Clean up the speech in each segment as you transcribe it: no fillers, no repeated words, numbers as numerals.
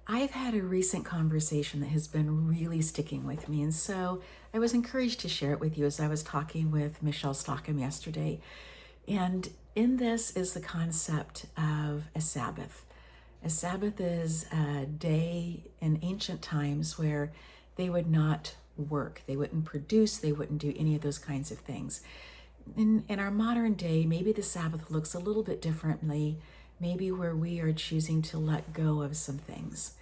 I've had a recent conversation that has been really sticking with me, and so I was encouraged to share it with you as I was talking with Michelle Stockham yesterday. And in this is the concept of a Sabbath. A Sabbath is a day in ancient times where they would not work, they wouldn't produce, they wouldn't do any of those kinds of things. In our modern day, maybe the Sabbath looks a little bit differently, maybe where we are choosing to let go of some things.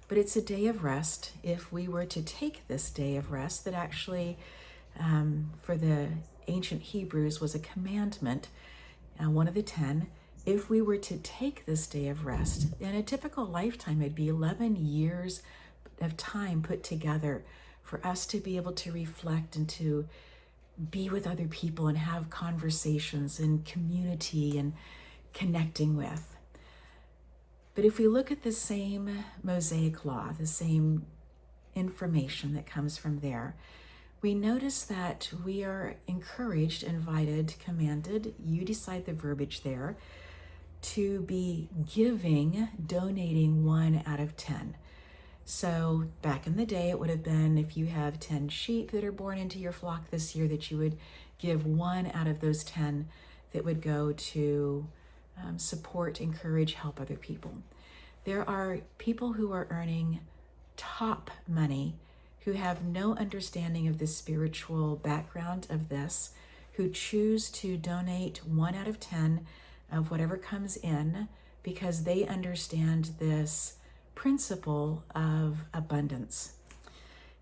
But it's a day of rest. If we were to take this day of rest, that actually, for the ancient Hebrews, was a commandment, one of the 10. If we were to take this day of rest, in a typical lifetime, it'd be 11 years of time put together for us to be able to reflect and to be with other people and have conversations and community and connecting with. But if we look at the same Mosaic law, the same information that comes from there, we notice that we are encouraged, invited, commanded, you decide the verbiage there, to be giving, donating 1 out of 10. So back in the day, it would have been if you have 10 sheep that are born into your flock this year, that you would give 1 out of those 10 that would go to support, encourage, help other people. There are people who are earning top money who have no understanding of the spiritual background of this, who choose to donate 1 out of 10 of whatever comes in because they understand this principle of abundance.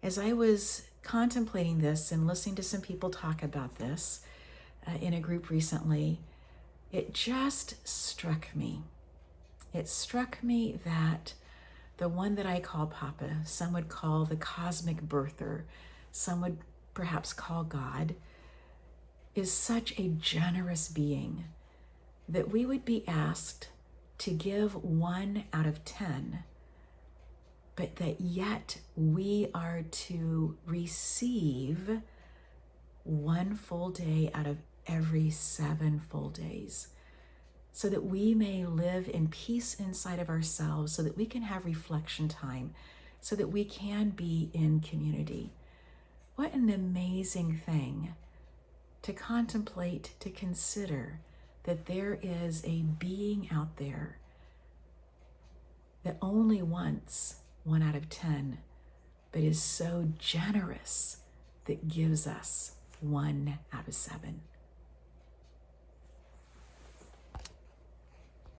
As I was contemplating this and listening to some people talk about this in a group recently, it just struck me. It struck me that the one that I call Papa, some would call the cosmic birther, some would perhaps call God, is such a generous being that we would be asked to give 1 out of 10, but that yet we are to receive 1 full day out of every 7 full days, so that we may live in peace inside of ourselves, so that we can have reflection time, so that we can be in community. What an amazing thing to contemplate, to consider that there is a being out there that only wants 1 out of 10, but is so generous that gives us 1 out of 7.